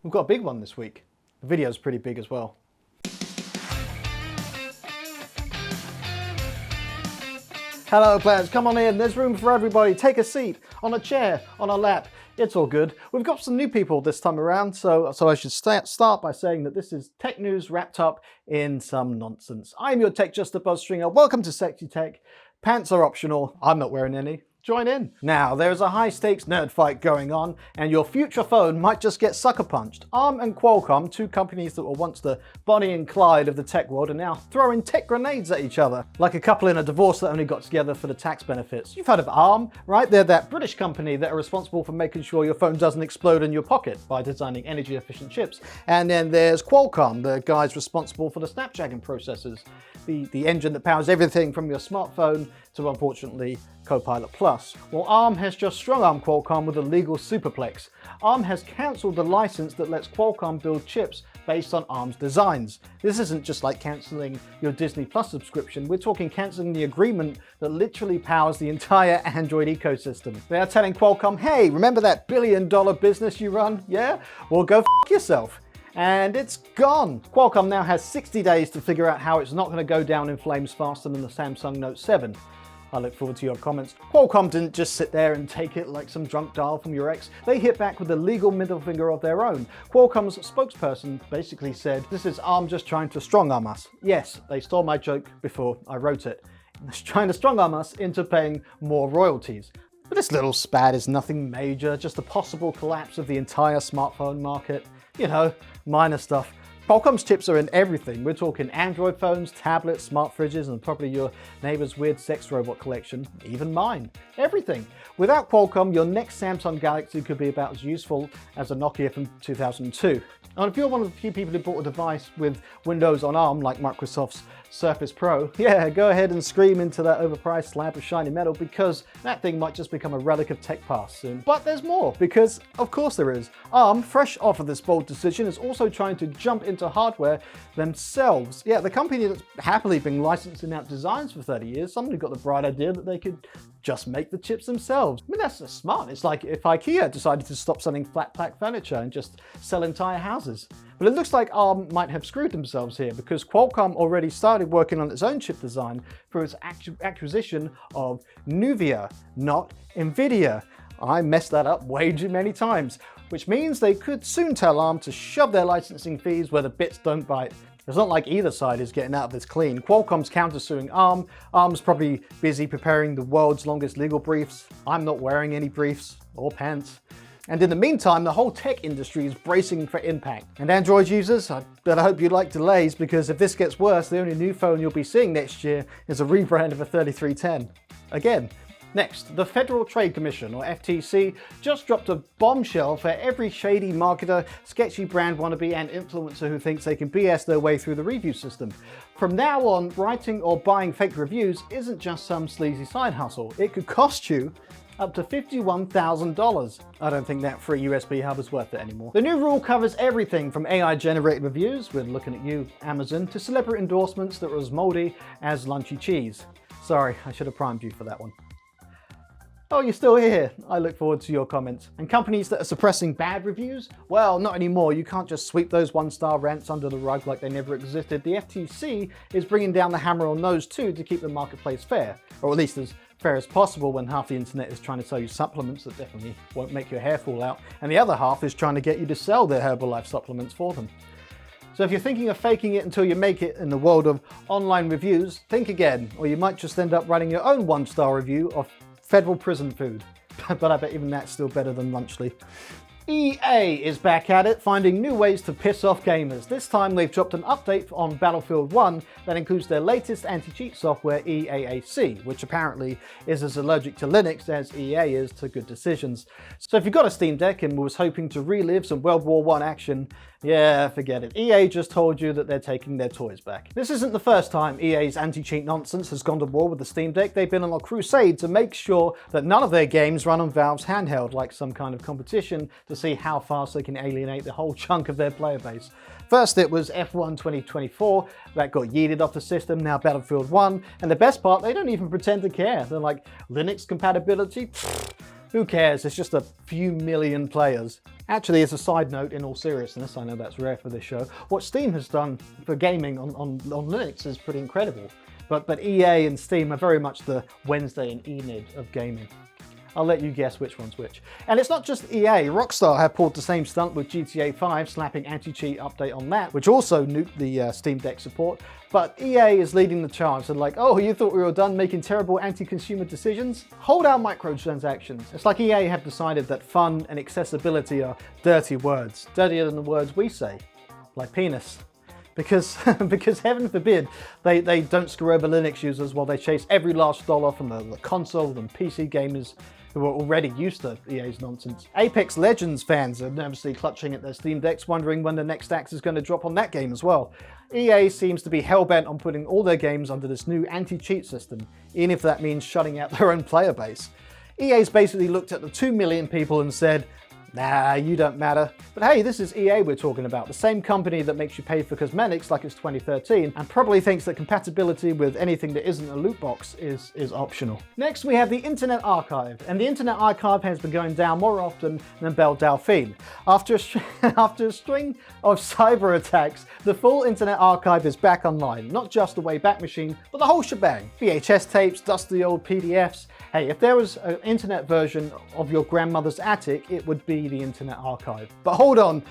We've got a big one this week. The video's pretty big as well. Hello players, come on in, there's room for everybody. Take a seat, on a chair, on a lap. It's all good. We've got some new people this time around, so I should start by saying that this is tech news wrapped up in some nonsense. I'm your Tech Just a Buzz Stringer. Welcome to Sexy Tech. Pants are optional. I'm not wearing any. Join in. Now, there's a high-stakes nerd fight going on, and your future phone might just get sucker punched. ARM and Qualcomm, two companies that were once the Bonnie and Clyde of the tech world, are now throwing tech grenades at each other, like a couple in a divorce that only got together for the tax benefits. You've heard of ARM, right? They're that British company that are responsible for making sure your phone doesn't explode in your pocket by designing energy-efficient chips. And then there's Qualcomm, the guys responsible for the Snapdragon processors, the engine that powers everything from your smartphone to, unfortunately, Copilot Plus. Well, ARM has just strong-armed Qualcomm with a legal superplex. ARM has cancelled the license that lets Qualcomm build chips based on ARM's designs. This isn't just like cancelling your Disney Plus subscription, we're talking cancelling the agreement that literally powers the entire Android ecosystem. They are telling Qualcomm, hey, remember that billion-dollar business you run? Yeah? Well, go f*** yourself. And it's gone. Qualcomm now has 60 days to figure out how it's not going to go down in flames faster than the Samsung Note 7. I look forward to your comments. Qualcomm didn't just sit there and take it like some drunk dial from your ex. They hit back with a legal middle finger of their own. Qualcomm's spokesperson basically said, this is ARM just trying to strong-arm us. Yes, they stole my joke before I wrote it. It's trying to strong-arm us into paying more royalties. But this little spat is nothing major, just a possible collapse of the entire smartphone market. You know, minor stuff. Qualcomm's chips are in everything. We're talking Android phones, tablets, smart fridges, and probably your neighbor's weird sex robot collection, even mine. Everything. Without Qualcomm, your next Samsung Galaxy could be about as useful as a Nokia from 2002. And if you're one of the few people who bought a device with Windows on ARM, like Microsoft's Surface Pro, yeah, go ahead and scream into that overpriced slab of shiny metal, because that thing might just become a relic of tech past soon. But there's more, because of course there is. ARM, fresh off of this bold decision, is also trying to jump into hardware themselves. Yeah, the company that's happily been licensing out designs for 30 years, somebody got the bright idea that they could just make the chips themselves. I mean, that's just smart. It's like if IKEA decided to stop selling flat pack furniture and just sell entire houses. But it looks like ARM might have screwed themselves here, because Qualcomm already started working on its own chip design for its acquisition of Nuvia, not Nvidia. I messed that up way too many times, which means they could soon tell ARM to shove their licensing fees where the bits don't bite. It's not like either side is getting out of this clean. Qualcomm's countersuing ARM. ARM's probably busy preparing the world's longest legal briefs. I'm not wearing any briefs or pants. And in the meantime, the whole tech industry is bracing for impact. And Android users, I better hope you like delays, because if this gets worse, the only new phone you'll be seeing next year is a rebrand of a 3310. Again. Next, the Federal Trade Commission, or FTC, just dropped a bombshell for every shady marketer, sketchy brand wannabe, and influencer who thinks they can BS their way through the review system. From now on, writing or buying fake reviews isn't just some sleazy side hustle. It could cost you up to $51,000. I don't think that free USB hub is worth it anymore. The new rule covers everything from AI-generated reviews, we're looking at you, Amazon, to celebrity endorsements that are as moldy as lunchy cheese. Sorry, I should have primed you for that one. Oh, you're still here. I look forward to your comments. And companies that are suppressing bad reviews? Well, not anymore. You can't just sweep those one-star rants under the rug like they never existed. The FTC is bringing down the hammer on those too to keep the marketplace fair, or at least as fair as possible when half the internet is trying to sell you supplements that definitely won't make your hair fall out, and the other half is trying to get you to sell their Herbalife supplements for them. So if you're thinking of faking it until you make it in the world of online reviews, think again, or you might just end up writing your own one-star review of federal prison food. But I bet even that's still better than Lunchly. EA is back at it, finding new ways to piss off gamers. This time they've dropped an update on Battlefield 1 that includes their latest anti-cheat software, EAAC, which apparently is as allergic to Linux as EA is to good decisions. So if you've got a Steam Deck and was hoping to relive some World War I action, yeah, forget it. EA just told you that they're taking their toys back. This isn't the first time EA's anti-cheat nonsense has gone to war with the Steam Deck. They've been on a crusade to make sure that none of their games run on Valve's handheld, like some kind of competition to see how fast they can alienate the whole chunk of their player base. First it was F1 2024, that got yeeted off the system, now Battlefield 1, and the best part, they don't even pretend to care. They're like, Linux compatibility? Pfft. Who cares? It's just a few million players. Actually, as a side note, in all seriousness, I know that's rare for this show, what Steam has done for gaming on Linux is pretty incredible. But EA and Steam are very much the Wednesday and Enid of gaming. I'll let you guess which one's which. And it's not just EA. Rockstar have pulled the same stunt with GTA 5, slapping anti-cheat update on that, which also nuked the Steam Deck support. But EA is leading the charge. They're like, oh, you thought we were done making terrible anti-consumer decisions? Hold our microtransactions. It's like EA have decided that fun and accessibility are dirty words, dirtier than the words we say, like penis. Because heaven forbid they don't screw over Linux users while they chase every last dollar from the console and PC gamers who are already used to EA's nonsense. Apex Legends fans are nervously clutching at their Steam Decks, wondering when the next axe is going to drop on that game as well. EA seems to be hell-bent on putting all their games under this new anti-cheat system, even if that means shutting out their own player base. EA's basically looked at the 2 million people and said, nah, you don't matter. But hey, this is EA we're talking about, the same company that makes you pay for cosmetics like it's 2013, and probably thinks that compatibility with anything that isn't a loot box is optional. Next, we have the Internet Archive, and the Internet Archive has been going down more often than Belle Delphine. After a string of cyber attacks, the full Internet Archive is back online, not just the Wayback Machine, but the whole shebang. VHS tapes, dusty old PDFs. Hey, if there was an internet version of your grandmother's attic, it would be the Internet Archive. But hold on,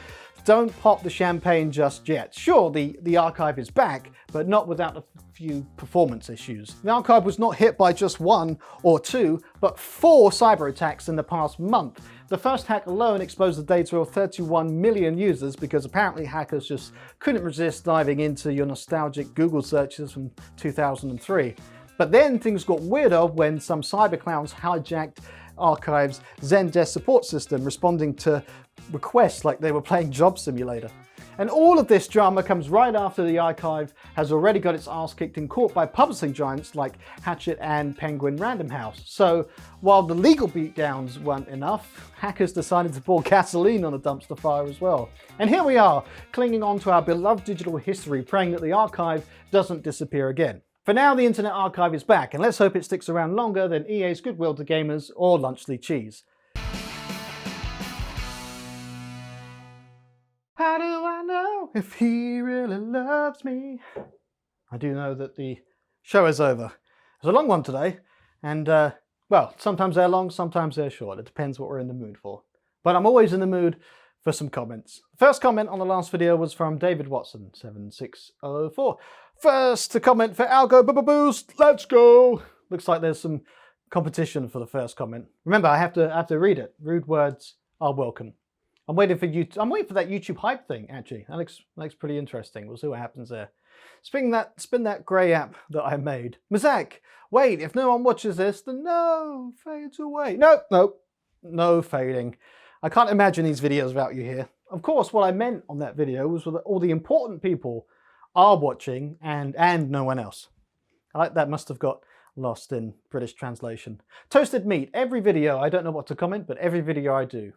don't pop the champagne just yet. Sure, the archive is back, but not without a few performance issues. The archive was not hit by just 1 or 2, but 4 cyber attacks in the past month. The first hack alone exposed the data of 31 million users because apparently hackers just couldn't resist diving into your nostalgic Google searches from 2003. But then things got weirder when some cyberclowns hijacked Archive's Zendesk support system, responding to requests like they were playing Job Simulator. And all of this drama comes right after the Archive has already got its ass kicked in court by publishing giants like Hachette and Penguin Random House. So while the legal beatdowns weren't enough, hackers decided to pour gasoline on the dumpster fire as well. And here we are, clinging on to our beloved digital history, praying that the Archive doesn't disappear again. For now, the Internet Archive is back, and let's hope it sticks around longer than EA's goodwill to gamers or Lunchley cheese. How do I know if he really loves me? I do know that the show is over. It was a long one today, and well, sometimes they're long, sometimes they're short. It depends what we're in the mood for. But I'm always in the mood for some comments. The first comment on the last video was from David Watson, 7604. First to comment for Algo Boost, let's go! Looks like there's some competition for the first comment. Remember, I have to read it. Rude words are welcome. I'm waiting for that YouTube hype thing, actually. That looks pretty interesting. We'll see what happens there. Spin that grey app that I made. Mazak, wait, if no one watches this, then no, fades away. Nope, no fading. I can't imagine these videos without you here. Of course, what I meant on that video was that all the important people are watching and no one else. That must have got lost in British translation. Toasted meat. Every video, I don't know what to comment, but every video I do.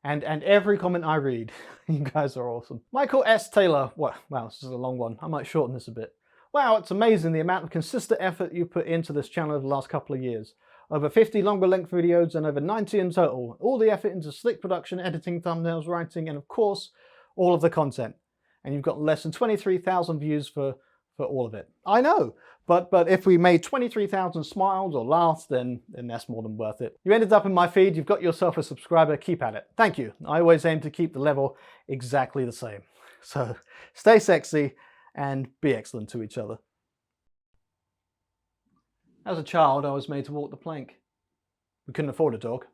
And every comment I read. You guys are awesome. Michael S. Taylor. Wow, this is a long one. I might shorten this a bit. Wow, it's amazing the amount of consistent effort you put into this channel over the last couple of years. Over 50 longer length videos and over 90 in total. All the effort into slick production, editing, thumbnails, writing, and of course, all of the content. And you've got less than 23,000 views for all of it. I know, but if we made 23,000 smiles or laughs, then that's more than worth it. You ended up in my feed, you've got yourself a subscriber, keep at it. Thank you. I always aim to keep the level exactly the same. So stay sexy and be excellent to each other. As a child, I was made to walk the plank. We couldn't afford a dog,